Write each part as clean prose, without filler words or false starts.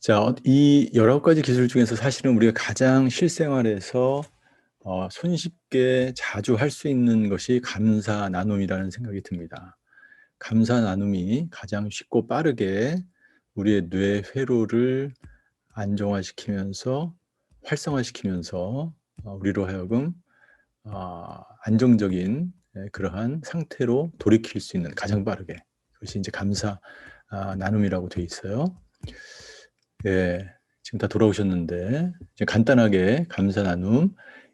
자, 이 19가지 기술 중에서 사실은 우리가 가장 실생활에서 손쉽게 자주 할 수 있는 것이 감사 나눔이라는 생각이 듭니다. 감사 나눔이 가장 쉽고 빠르게 우리의 뇌 회로를 안정화시키면서 활성화시키면서 우리로 하여금 안정적인 그러한 상태로 돌이킬 수 있는 가장 빠르게 그것이 이제 감사 나눔이라고 되어 있어요. 예, 지금 다 돌아오셨는데 이제 간단하게 감사 나눔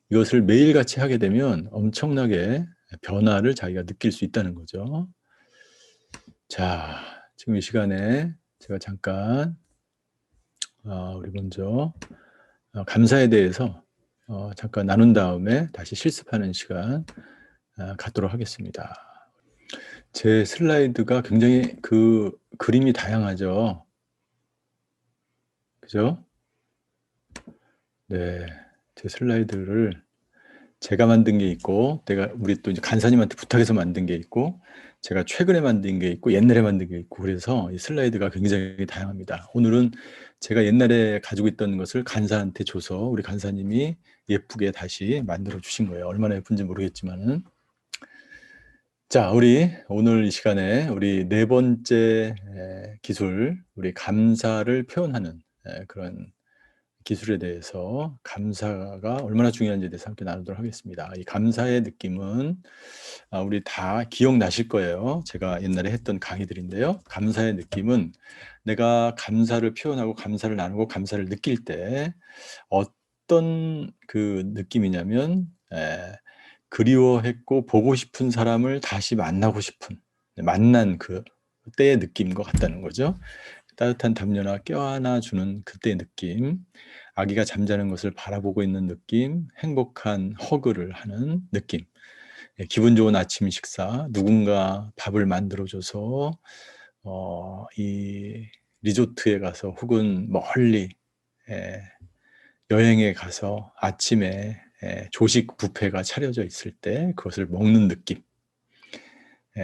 이것을 매일같이 하게 되면 엄청나게 변화를 자기가 느낄 수 있다는 거죠. 자, 지금 이 시간에 제가 잠깐 우리 먼저 감사에 대해서 잠깐 나눈 다음에 다시 실습하는 시간 갖도록 하겠습니다. 제 슬라이드가 굉장히 그 그림이 다양하죠. 그죠? 네, 제 슬라이드를 제가 만든 게 있고, 우리 또 이제 간사님한테 부탁해서 만든 게 있고, 제가 최근에 만든 게 있고, 옛날에 만든 게 있고, 그래서 이 슬라이드가 굉장히 다양합니다. 오늘은 제가 옛날에 가지고 있던 것을 간사한테 줘서 우리 간사님이 예쁘게 다시 만들어 주신 거예요. 얼마나 예쁜지 모르겠지만은. 자, 우리 오늘 이 시간에 우리 네 번째 기술, 우리 감사를 표현하는 그런 기술에 대해서 감사가 얼마나 중요한지에 대해서 함께 나누도록 하겠습니다. 이 감사의 느낌은 우리 다 기억나실 거예요. 제가 옛날에 했던 강의들인데요. 감사의 느낌은 내가 감사를 표현하고 감사를 나누고 감사를 느낄 때 어떤 그 느낌이냐면 그리워했고 보고 싶은 사람을 다시 만나고 싶은 만난 그 때의 느낌과 같다는 거죠. 따뜻한 담요나 껴안아주는 그때의 느낌, 아기가 잠자는 것을 바라보고 있는 느낌, 행복한 허그를 하는 느낌, 기분 좋은 아침 식사, 누군가 밥을 만들어줘서 이 리조트에 가서 혹은 멀리 여행에 가서 아침에 조식 뷔페가 차려져 있을 때 그것을 먹는 느낌,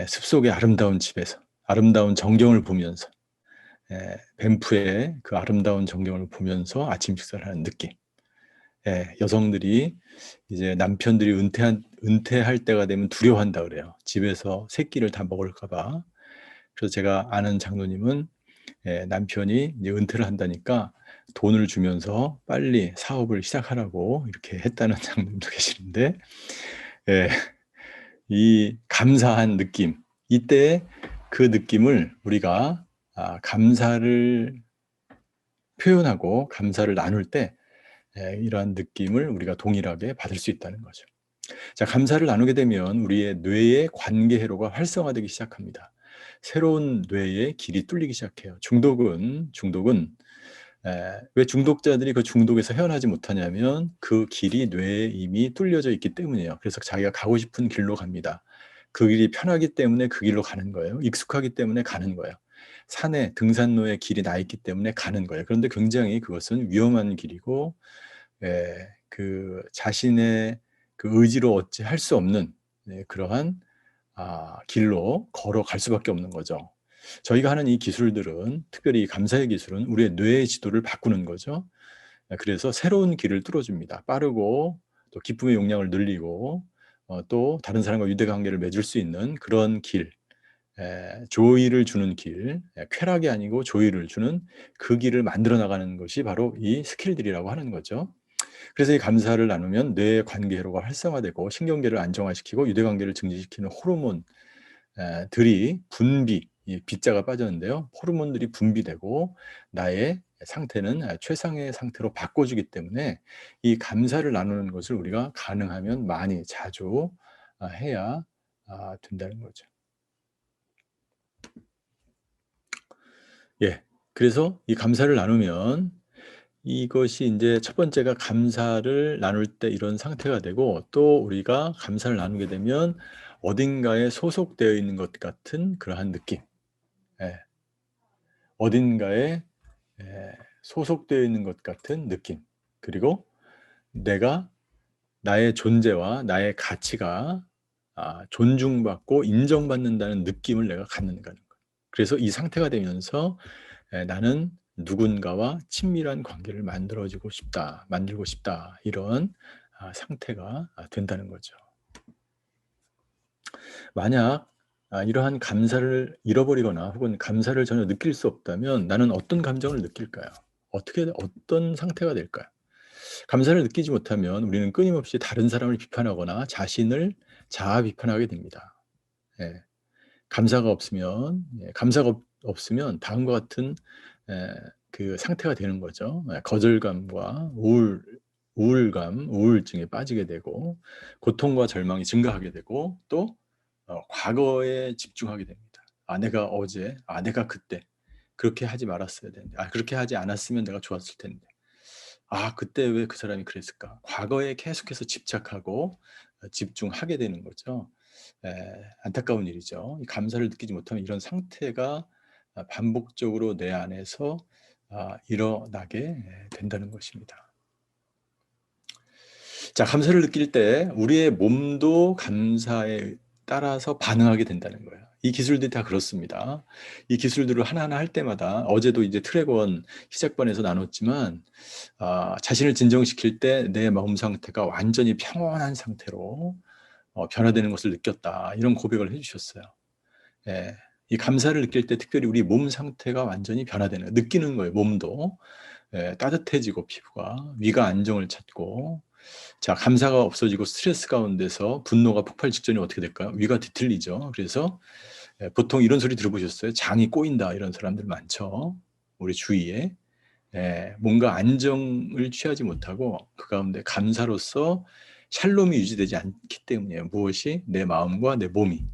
숲속의 아름다운 집에서 아름다운 전경을 보면서 밴프의 그 아름다운 전경을 보면서 아침 식사를 하는 느낌. 여성들이 이제 남편들이 은퇴할 때가 되면 두려워한다 그래요. 집에서 새끼를 다 먹을까 봐. 그래서 제가 아는 장로님은 남편이 이제 은퇴를 한다니까 돈을 주면서 빨리 사업을 시작하라고 이렇게 했다는 장로님도 계시는데, 예, 이 감사한 느낌, 이때 그 느낌을 우리가 감사를 표현하고 감사를 나눌 때 이러한 느낌을 우리가 동일하게 받을 수 있다는 거죠. 자, 감사를 나누게 되면 우리의 뇌의 관계 회로가 활성화되기 시작합니다. 새로운 뇌의 길이 뚫리기 시작해요. 중독은 왜 중독자들이 그 중독에서 헤어나지 못하냐면 그 길이 뇌에 이미 뚫려져 있기 때문이에요. 그래서 자기가 가고 싶은 길로 갑니다. 그 길이 편하기 때문에 그 길로 가는 거예요. 익숙하기 때문에 가는 거예요. 산에 등산로에 길이 나 있기 때문에 가는 거예요. 그런데 굉장히 그것은 위험한 길이고 그 자신의 그 의지로 어찌 할 수 없는 그러한 길로 걸어갈 수밖에 없는 거죠. 저희가 하는 이 기술들은 특별히 이 감사의 기술은 우리의 뇌의 지도를 바꾸는 거죠. 그래서 새로운 길을 뚫어줍니다. 빠르고 또 기쁨의 용량을 늘리고 또 다른 사람과 유대관계를 맺을 수 있는 그런 길, 조의를 주는 길, 쾌락이 아니고 조의를 주는 그 길을 만들어 나가는 것이 바로 이 스킬들이라고 하는 거죠. 그래서 이 감사를 나누면 뇌의 관계회로가 활성화되고 신경계를 안정화시키고 유대관계를 증진시키는 호르몬들이 분비, 이 B자가 빠졌는데요. 호르몬들이 분비되고 나의 상태는 최상의 상태로 바꿔주기 때문에 이 감사를 나누는 것을 우리가 가능하면 많이 자주 해야 된다는 거죠. 예. 그래서 이 감사를 나누면 이것이 이제 첫 번째가 감사를 나눌 때 이런 상태가 되고 또 우리가 감사를 나누게 되면 어딘가에 소속되어 있는 것 같은 그러한 느낌. 예. 어딘가에 소속되어 있는 것 같은 느낌. 그리고 내가 나의 존재와 나의 가치가 존중받고 인정받는다는 느낌을 내가 갖는다는 거예요. 그래서 이 상태가 되면서 나는 누군가와 친밀한 관계를 만들고 싶다 이런 상태가 된다는 거죠. 만약 이러한 감사를 잃어버리거나 혹은 감사를 전혀 느낄 수 없다면 나는 어떤 감정을 느낄까요? 어떤 상태가 될까요? 감사를 느끼지 못하면 우리는 끊임없이 다른 사람을 비판하거나 자신을 자아 비판하게 됩니다. 예. 감사가 없으면 다음과 같은 그 상태가 되는 거죠. 거절감과 우울감, 우울증에 빠지게 되고 고통과 절망이 증가하게 되고 또 과거에 집중하게 됩니다. 내가 어제, 내가 그때 그렇게 하지 말았어야 되는데, 그렇게 하지 않았으면 내가 좋았을 텐데, 그때 왜 그 사람이 그랬을까? 과거에 계속해서 집착하고 집중하게 되는 거죠. 안타까운 일이죠. 이 감사를 느끼지 못하면 이런 상태가 반복적으로 내 안에서 일어나게 된다는 것입니다. 자, 감사를 느낄 때 우리의 몸도 감사에 따라서 반응하게 된다는 거예요. 이 기술들이 다 그렇습니다. 이 기술들을 하나하나 할 때마다 어제도 이제 트랙원 시작반에서 나눴지만 자신을 진정시킬 때 내 마음 상태가 완전히 평온한 상태로 변화되는 것을 느꼈다. 이런 고백을 해주셨어요. 예, 이 감사를 느낄 때 특별히 우리 몸 상태가 완전히 변화되는, 느끼는 거예요. 몸도 따뜻해지고 피부가 위가 안정을 찾고, 자, 감사가 없어지고 스트레스 가운데서 분노가 폭발 직전에 어떻게 될까요? 위가 뒤틀리죠. 그래서 보통 이런 소리 들어보셨어요? 장이 꼬인다 이런 사람들 많죠. 우리 주위에. 뭔가 안정을 취하지 못하고 그 가운데 감사로서 샬롬이 유지되지 않기 때문이에요. 무엇이? 내 마음과 내 몸이.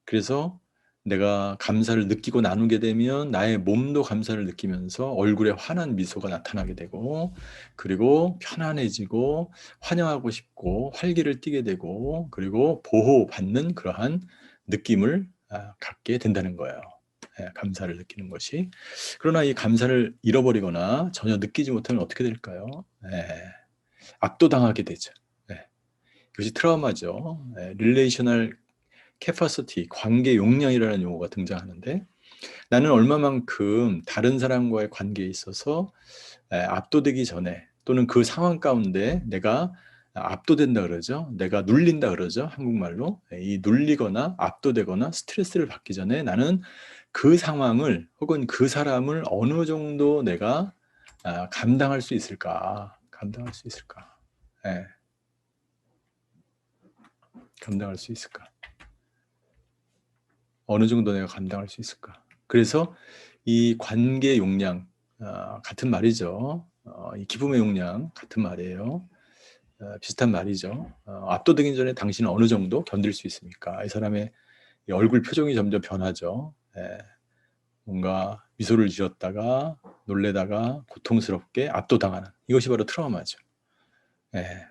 그래서 내가 감사를 느끼고 나누게 되면 나의 몸도 감사를 느끼면서 얼굴에 환한 미소가 나타나게 되고, 그리고 편안해지고 환영하고 싶고 활기를 띠게 되고, 그리고 보호받는 그러한 느낌을 갖게 된다는 거예요. 감사를 느끼는 것이. 그러나 이 감사를 잃어버리거나 전혀 느끼지 못하면 어떻게 될까요? 압도당하게 되죠. 이것이 트라우마죠. 릴레이셔널 캐파시티, 관계 용량이라는 용어가 등장하는데, 나는 얼마만큼 다른 사람과의 관계에 있어서 압도되기 전에, 또는 그 상황 가운데 내가 압도된다 그러죠. 내가 눌린다 그러죠. 한국말로. 이 눌리거나 압도되거나 스트레스를 받기 전에 나는 그 상황을 혹은 그 사람을 어느 정도 내가 감당할 수 있을까? 감당할 수 있을까? 감당할 수 있을까? 어느 정도 내가 감당할 수 있을까? 그래서 이 관계 용량, 같은 말이죠. 이 기쁨의 용량 같은 말이에요. 비슷한 말이죠. 압도되기 전에 당신은 어느 정도 견딜 수 있습니까? 이 사람의 이 얼굴 표정이 점점 변하죠. 뭔가 미소를 지었다가 놀래다가 고통스럽게 압도당하는, 이것이 바로 트라우마죠.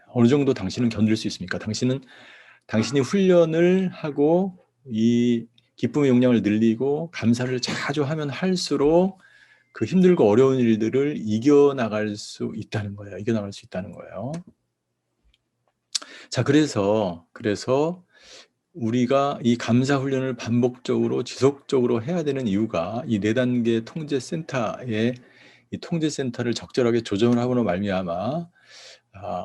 어느 정도 당신은 견딜 수 있습니까? 당신이 훈련을 하고 이 기쁨의 용량을 늘리고 감사를 자주 하면 할수록 그 힘들고 어려운 일들을 이겨나갈 수 있다는 거예요. 이겨나갈 수 있다는 거예요. 자, 그래서 우리가 이 감사 훈련을 반복적으로 지속적으로 해야 되는 이유가 이 4단계 통제센터의 이 통제센터를 적절하게 조정을 하고는 말미암아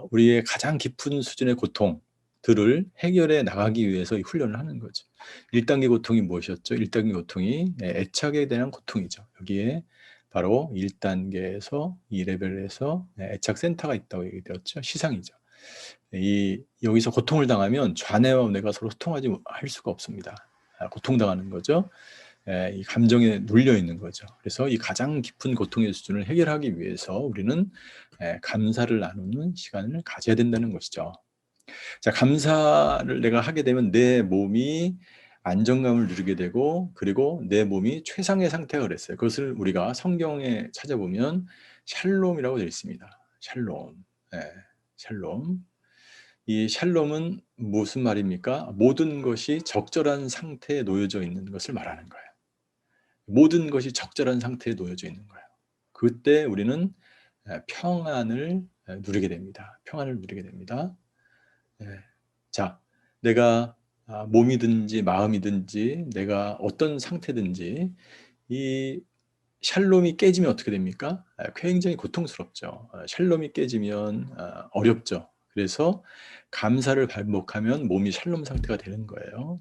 우리의 가장 깊은 수준의 고통들을 해결해 나가기 위해서 이 훈련을 하는 거죠. 1단계 고통이 무엇이었죠? 1단계 고통이 애착에 대한 고통이죠. 여기에 바로 1단계에서 이 레벨에서 애착 센터가 있다고 얘기되었죠. 시상이죠. 여기서 고통을 당하면 좌뇌와 우뇌가 서로 소통하지 할 수가 없습니다. 고통당하는 거죠. 이 감정에 눌려 있는 거죠. 그래서 이 가장 깊은 고통의 수준을 해결하기 위해서 우리는 감사를 나누는 시간을 가져야 된다는 것이죠. 자, 감사를 내가 하게 되면 내 몸이 안정감을 누리게 되고, 그리고 내 몸이 최상의 상태가 그랬어요. 그것을 우리가 성경에 찾아보면 샬롬이라고 되어 있습니다. 샬롬. 샬롬. 이 샬롬은 무슨 말입니까? 모든 것이 적절한 상태에 놓여져 있는 것을 말하는 거예요. 모든 것이 적절한 상태에 놓여져 있는 거예요. 그때 우리는 평안을 누리게 됩니다. 평안을 누리게 됩니다. 자, 내가 몸이든지 마음이든지 내가 어떤 상태든지 이 샬롬이 깨지면 어떻게 됩니까? 굉장히 고통스럽죠. 샬롬이 깨지면 어렵죠. 그래서 감사를 반복하면 몸이 샬롬 상태가 되는 거예요.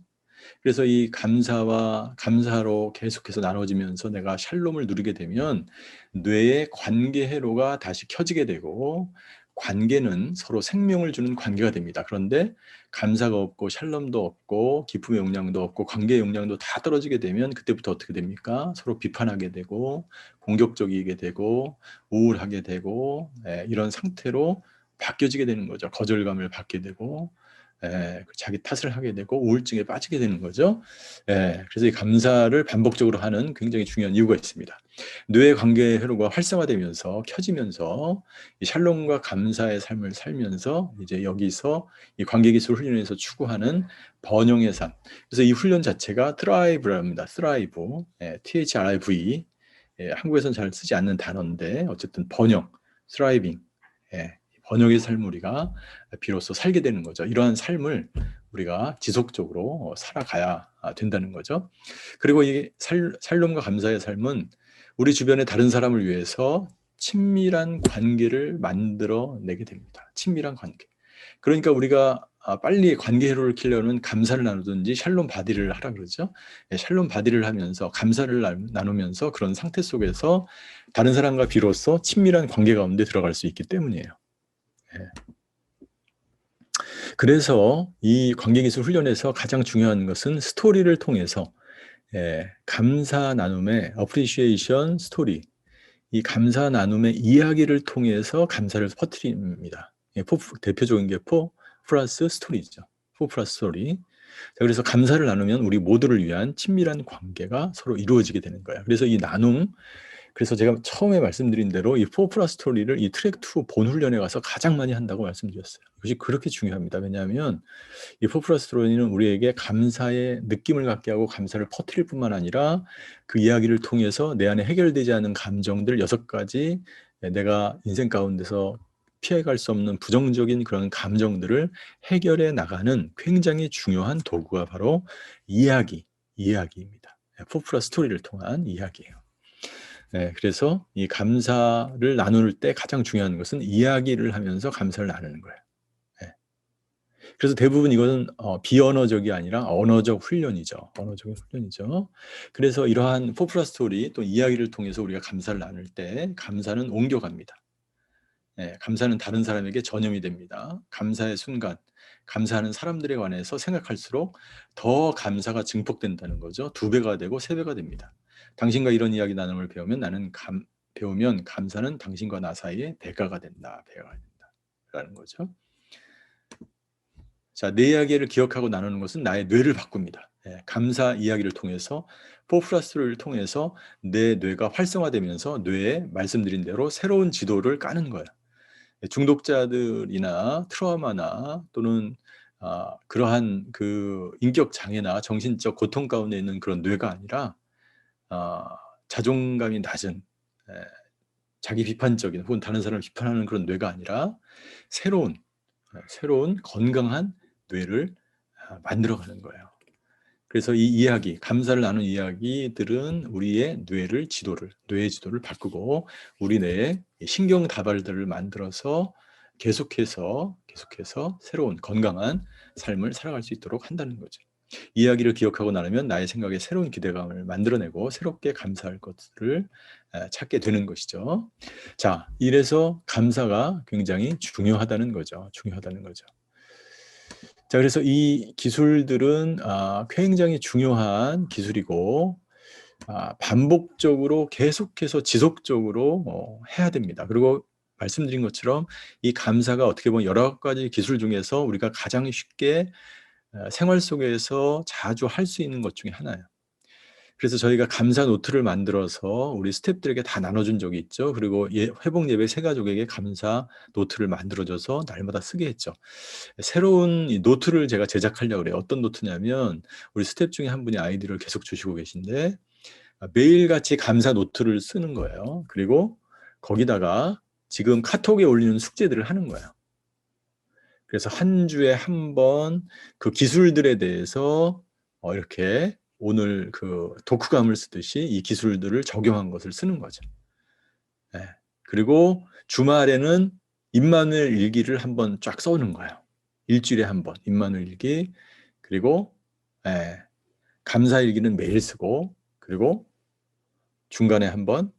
그래서 이 감사로 계속해서 나눠지면서 내가 샬롬을 누리게 되면 뇌의 관계 회로가 다시 켜지게 되고, 관계는 서로 생명을 주는 관계가 됩니다. 그런데 감사가 없고 샬롬도 없고 기쁨의 용량도 없고 관계의 용량도 다 떨어지게 되면 그때부터 어떻게 됩니까? 서로 비판하게 되고 공격적이게 되고 우울하게 되고, 이런 상태로 바뀌어지게 되는 거죠. 거절감을 받게 되고, 자기 탓을 하게 되고 우울증에 빠지게 되는 거죠. 그래서 이 감사를 반복적으로 하는 굉장히 중요한 이유가 있습니다. 뇌의 관계 회로가 활성화되면서 켜지면서 이 샬롬과 감사의 삶을 살면서 이제 여기서 이 관계 기술 훈련에서 추구하는 번영의 삶. 그래서 이 훈련 자체가 트라이브랍니다. 트라이브, THRIVE. 한국에서는 잘 쓰지 않는 단어인데 어쨌든 번영, 트라이빙. 번영의 삶을 우리가 비로소 살게 되는 거죠. 이러한 삶을 우리가 지속적으로 살아가야 된다는 거죠. 그리고 이 샬롬과 감사의 삶은 우리 주변의 다른 사람을 위해서 친밀한 관계를 만들어내게 됩니다. 친밀한 관계. 그러니까 우리가 빨리 관계 회로를 키려면 감사를 나누든지 샬롬 바디를 하라 그러죠. 샬롬 바디를 하면서 감사를 나누면서 그런 상태 속에서 다른 사람과 비로소 친밀한 관계 가운데 들어갈 수 있기 때문이에요. 그래서 이 관계기술 훈련에서 가장 중요한 것은 스토리를 통해서, 감사 나눔의 appreciation 스토리, 이 감사 나눔의 이야기를 통해서 감사를 퍼뜨립니다. 대표적인 게 4 플러스 스토리죠. 4 플러스 스토리. 그래서 감사를 나누면 우리 모두를 위한 친밀한 관계가 서로 이루어지게 되는 거예요. 그래서 이 나눔, 그래서 제가 처음에 말씀드린 대로 이 4 플러스 스토리를 이 트랙 2 본 훈련에 가서 가장 많이 한다고 말씀드렸어요. 이것이 그렇게 중요합니다. 왜냐하면 이 4 플러스 스토리는 우리에게 감사의 느낌을 갖게 하고 감사를 퍼뜨릴 뿐만 아니라 그 이야기를 통해서 내 안에 해결되지 않은 감정들 6가지, 내가 인생 가운데서 피해갈 수 없는 부정적인 그런 감정들을 해결해 나가는 굉장히 중요한 도구가 바로 이야기입니다. 4 플러스 스토리를 통한 이야기예요. 그래서 이 감사를 나눌 때 가장 중요한 것은 이야기를 하면서 감사를 나누는 거예요. 그래서 대부분 이것은 비언어적이 아니라 언어적 훈련이죠. 언어적인 훈련이죠. 그래서 이러한 4 플러스 스토리 또 이야기를 통해서 우리가 감사를 나눌 때 감사는 옮겨갑니다. 감사는 다른 사람에게 전염이 됩니다. 감사의 순간, 감사하는 사람들에 관해서 생각할수록 더 감사가 증폭된다는 거죠. 2배가 되고 3배가 됩니다. 당신과 이런 이야기 나눔을 배우면 감사는 당신과 나 사이에 배가가 된다. 라는 거죠. 자, 내 이야기를 기억하고 나누는 것은 나의 뇌를 바꿉니다. 감사 이야기를 통해서 4 플러스를 통해서 내 뇌가 활성화되면서 뇌에 말씀드린 대로 새로운 지도를 까는 거예요. 중독자들이나 트라우마나 또는 그러한 그 인격 장애나 정신적 고통 가운데 있는 그런 뇌가 아니라 자존감이 낮은, 자기 비판적인 혹은 다른 사람을 비판하는 그런 뇌가 아니라 새로운 건강한 뇌를 만들어가는 거예요. 그래서 이 이야기, 감사를 나눈 이야기들은 우리의 뇌의 지도를 바꾸고 우리 뇌에 신경 다발들을 만들어서 계속해서 새로운 건강한 삶을 살아갈 수 있도록 한다는 거죠. 이야기를 기억하고 나누면 나의 생각에 새로운 기대감을 만들어내고 새롭게 감사할 것들을 찾게 되는 것이죠. 자, 이래서 감사가 굉장히 중요하다는 거죠. 자, 그래서 이 기술들은 굉장히 중요한 기술이고 반복적으로 계속해서 지속적으로 해야 됩니다. 그리고 말씀드린 것처럼 이 감사가 어떻게 보면 여러 가지 기술 중에서 우리가 가장 쉽게 생활 속에서 자주 할 수 있는 것 중에 하나예요. 그래서 저희가 감사 노트를 만들어서 우리 스태프들에게 다 나눠준 적이 있죠. 그리고 회복 예배 새 가족에게 감사 노트를 만들어줘서 날마다 쓰게 했죠. 새로운 이 노트를 제가 제작하려고 그래요. 어떤 노트냐면 우리 스태프 중에 한 분이 아이디어를 계속 주시고 계신데 매일같이 감사 노트를 쓰는 거예요. 그리고 거기다가 지금 카톡에 올리는 숙제들을 하는 거예요. 그래서 한 주에 한 번 그 기술들에 대해서 이렇게 오늘 그 독후감을 쓰듯이 이 기술들을 적용한 것을 쓰는 거죠. 예. 그리고 주말에는 임마누엘 일기를 한번 쫙 써오는 거예요. 일주일에 한 번 임마누엘 일기, 그리고 감사일기는 매일 쓰고, 그리고 중간에 한번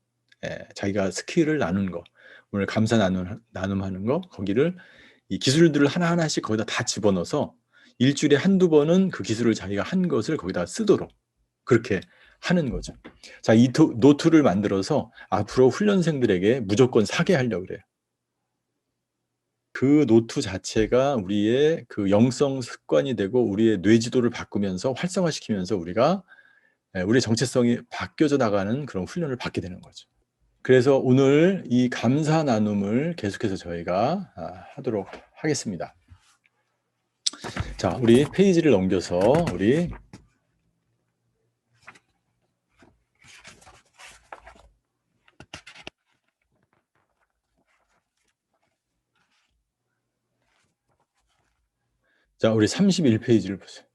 자기가 스킬을 나눈 거, 오늘 감사 나눔하는 거, 거기를 이 기술들을 하나하나씩 거기다 다 집어넣어서 일주일에 한두 번은 그 기술을 자기가 한 것을 거기다 쓰도록 그렇게 하는 거죠. 자, 이 노트를 만들어서 앞으로 훈련생들에게 무조건 사게 하려고 그래요. 그 노트 자체가 우리의 그 영성 습관이 되고 우리의 뇌지도를 바꾸면서 활성화시키면서 우리가 우리의 정체성이 바뀌어져 나가는 그런 훈련을 받게 되는 거죠. 그래서 오늘 이 감사 나눔을 계속해서 저희가 하도록 하겠습니다. 자, 우리 페이지를 넘겨서 우리 우리 31페이지를 보세요.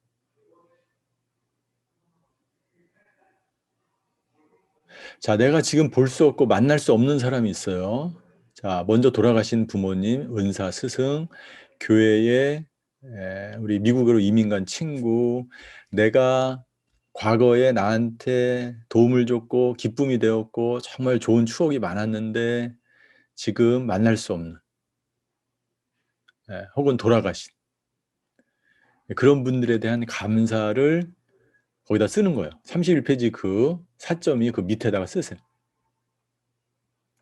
자, 내가 지금 볼 수 없고 만날 수 없는 사람이 있어요. 자, 먼저 돌아가신 부모님, 은사, 스승, 교회에 우리 미국으로 이민 간 친구, 내가 과거에 나한테 도움을 줬고 기쁨이 되었고 정말 좋은 추억이 많았는데 지금 만날 수 없는, 혹은 돌아가신 그런 분들에 대한 감사를 거기다 쓰는 거예요. 31페이지 그 4점이 그 밑에다가 쓰세요.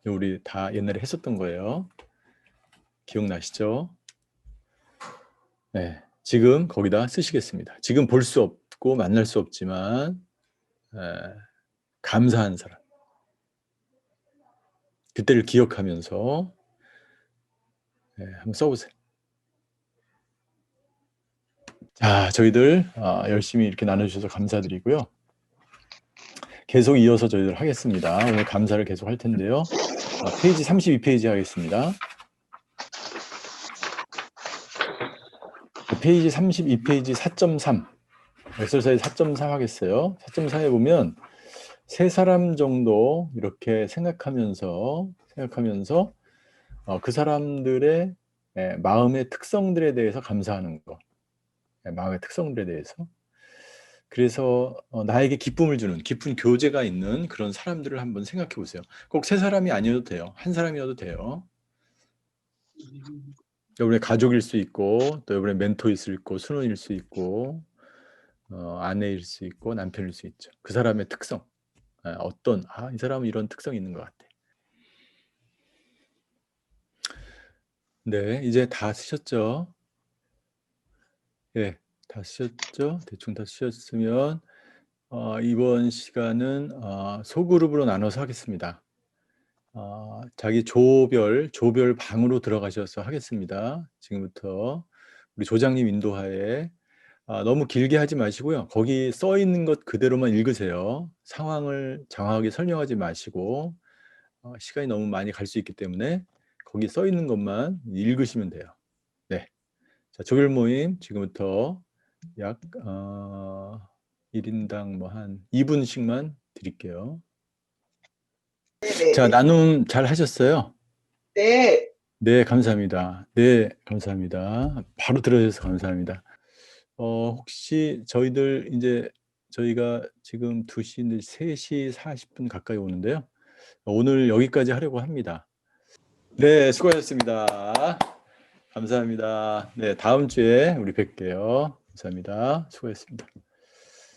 우리 다 옛날에 했었던 거예요. 기억나시죠? 네, 지금 거기다 쓰시겠습니다. 지금 볼 수 없고 만날 수 없지만 감사한 사람, 그때를 기억하면서 한번 써보세요. 자, 저희들 열심히 이렇게 나눠주셔서 감사드리고요. 계속 이어서 저희들 하겠습니다. 오늘 감사를 계속 할 텐데요. 페이지 32페이지 하겠습니다. 페이지 32페이지 4.3 엑설사이즈 4.3 하겠어요. 4.3에 보면 세 사람 정도 이렇게 생각하면서 그 사람들의 마음의 특성들에 대해서 감사하는 거. 마음의 특성들에 대해서. 그래서 나에게 기쁨을 주는 깊은 교제가 있는 그런 사람들을 한번 생각해 보세요. 꼭 세 사람이 아니어도 돼요. 한 사람이어도 돼요. 여러분의 가족일 수 있고, 또 여러분의 멘토일 수 있고, 수노일 수 있고, 아내일 수 있고, 남편일 수 있죠. 그 사람의 특성. 어떤, 이 사람은 이런 특성이 있는 것 같아. 네, 이제 다 쓰셨죠? 네, 다 쓰셨죠? 대충 다 쓰셨으면 이번 시간은 소그룹으로 나눠서 하겠습니다. 자기 조별 방으로 들어가셔서 하겠습니다. 지금부터 우리 조장님 인도하에 너무 길게 하지 마시고요. 거기 써 있는 것 그대로만 읽으세요. 상황을 장황하게 설명하지 마시고 시간이 너무 많이 갈 수 있기 때문에 거기 써 있는 것만 읽으시면 돼요. 네, 자, 조별 모임 지금부터 약 1인당 뭐 한 2분씩만 드릴게요. 네네. 자, 나눔 잘 하셨어요? 네. 네, 감사합니다. 네, 감사합니다. 바로 들어주셔서 감사합니다. 혹시 저희들 이제 저희가 지금 2시인데 3시 40분 가까이 오는데요. 오늘 여기까지 하려고 합니다. 네, 수고하셨습니다. 감사합니다. 네, 다음 주에 우리 뵐게요. 감사합니다. 수고하셨습니다.